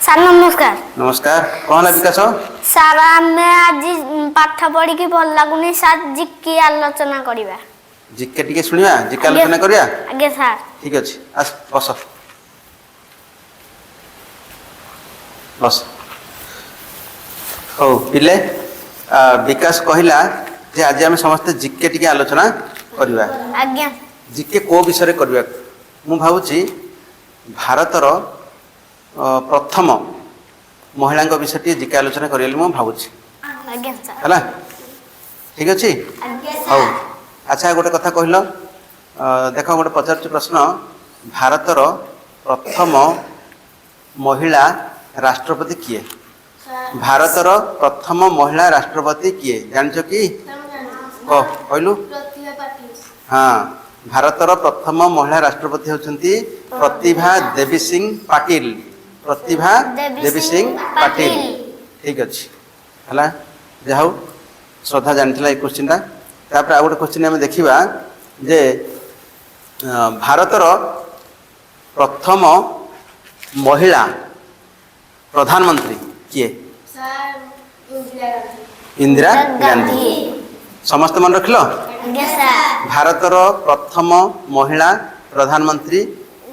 Sir ନମସ୍କାର। नमस्कार कौन है विकास ସାର୍ ଆମେ ଆଜି ପାଠ ପଢିକି ଭଲ ଲାଗୁନି ସାର୍ ଜିକେ ଆଲୋଚନା କରିବା। जिके टिके सुनिया जिके आलोचना करिया ଆଜ୍ଞା ସାର୍। ठीक अछि आस बस बस हो पिले विकास कहिला जे आज हम समस्त जिके टिके आलोचना करिवा। ଆଜ୍ଞା जिके को विषय करिवा मु भाबुची भारतर प्रथम महिला विषय टी जिके आलोचना करियली मु भाबुची ଆଜ୍ଞା ସାର୍। हला ठीक अछि हो अच्छा गोटे कथा कहल देख गोटे पचार प्रश्न भारतर प्रथम महिला राष्ट्रपति किए भारतर प्रथम महिला राष्ट्रपति किए जानछ कि कहलु हाँ भारतर प्रथम महिला राष्ट्रपति होचंती प्रतिभा देवी सिंह पाटिल प्रतिभा देवी सिंह पाटिल ठीक अछि हला जाऊ श्रद्धा जानथिला ए क्वेश्चन ता तापर आ गोटे क्वेश्चन हम देखिबा जे भारतर प्रथम महिला प्रधानमंत्री किए इंदिरा गांधी समस्त मन रखलो ଆଜ୍ଞା ସାର୍। भारतर प्रथम महिला प्रधानमंत्री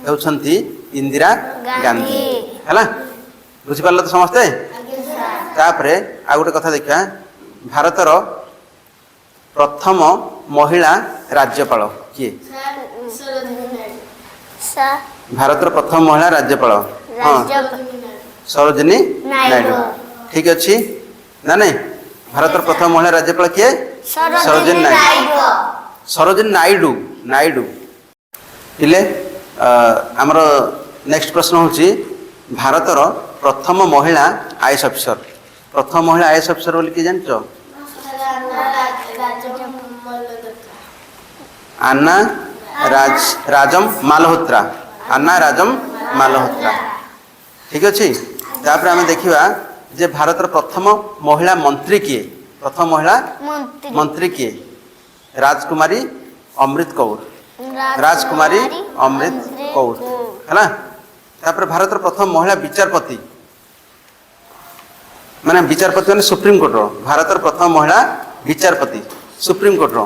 होउछंती इंदिरा गांधी हैला बुझि पारल तो समस्ते तापरे आ गोटे कथा देखा भारतर प्रथम महिला राज्यपाल किए ସାର୍ भारतर प्रथम महिला राज्यपाल हाँ सरोजिनी नायडू ठीक अच्छी ना नहीं भारतर प्रथम महिला राज्यपाल किए सरोजिनी नायडू सरोजिनी नायडू नायडू इले आमर नेक्स्ट प्रश्न होची भारतर प्रथम महिला आईएएस अफिसर प्रथम महिला आईएएस अफिसर बोली कि जानछ आन्ना राजम मालहोत्रा आन्ना राजम मालहोत्रा ठीक अच्छे तापर आम देखा जे भारतर प्रथम महिला मंत्री किए प्रथम महिला मंत्री किए राजकुमारी अमृत कौर राजकुमारी अमृत कौर है तापर भारतर प्रथम महिला विचारपति माने विचारपति माने सुप्रीम कोर्ट रो भारतर प्रथम महिला विचारपति सुप्रीम कोर्ट रो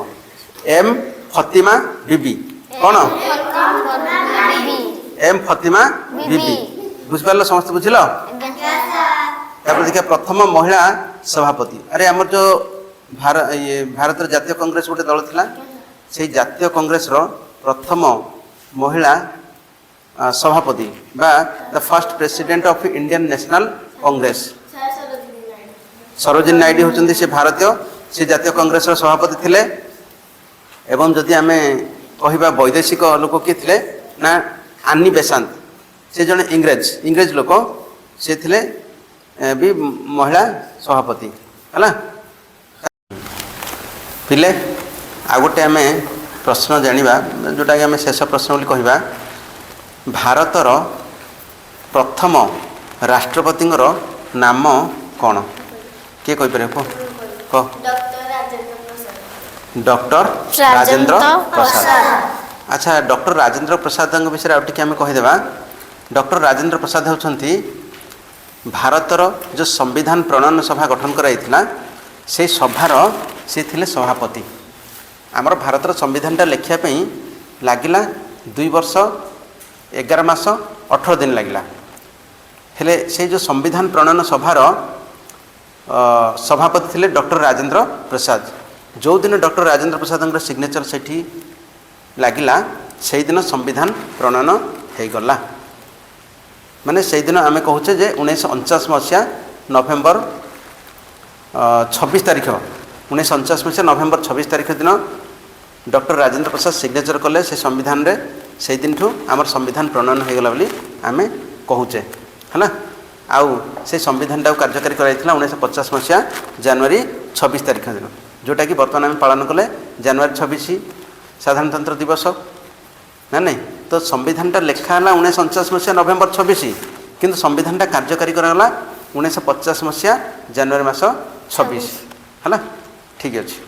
एम फतिमा बीबी कौन एम फतिमा बीबी बुझिपार समस्त बुझल देखिए प्रथम महिला सभापति अरे आमर जो भारत जातीय कांग्रेस गोटे दल थिला से जातीय कांग्रेस रो प्रथम महिला सभापति बा the first president of Indian National Congress Sarojini Naidu होचंदी से भारतीय से जातीय कांग्रेस रो सभापति थिले एवं जदि आम कहिबा वैदेशिक लोक किए थिले ना आनी बेसांत से जने इंग्रेज लोक से थिले भी महिला सभापति है पिले आ गोटे आम प्रश्न जानिबा जोटा कि आम शेष प्रश्न बोली कहिबा भारतर प्रथम राष्ट्रपति नाम कौन किए कहि पारे कह डॉक्टर राजेंद्र प्रसाद अच्छा डॉक्टर राजेंद्र प्रसाद विषय आउ टिके आम कहीदेवा डॉक्टर राजेंद्र प्रसाद होउछंती भारतर जो संविधान प्रणयन सभा गठन कराइथिला से सभार से थिले सभापति आमर भारतर संविधानटा लेखिया पई लागिला 2 वर्ष 11 मास 18 दिन लागिला हेले से जो संविधान प्रणयन सभार सभापति थिले डॉक्टर राजेंद्र प्रसाद जो दिन डॉक्टर राजेंद्र प्रसाद सिग्नेचर सेठी लागिला से दिन संविधान प्रणयन हो गला माने से दिन आम कहूचे जे 1949 मसीहा नवेम्बर 26 तारीख 1949 मसीहा नवेम्बर 26 तारीख दिन डॉक्टर राजेंद्र प्रसाद सिग्नेचर कले से संविधान रे से दिन ठू आमर संविधान प्रणयन हो गला बोली आम कहूचे है आउ से संविधान टाक कार्यकारी कराइथिला 1950 मसीहा जनवरी 26 तारीख दिन जोटा कि बर्तमान आम पालन कले जनवरी 26 साधारणतंत्र दिवस ना नहीं तो संविधानटा लेखा 1949 मसीहा नवेम्बर 26 किंतु संविधानटा कार्यकारी कराला 1950 मसीहा जनवरी मास 26 है ठीक अच्छे।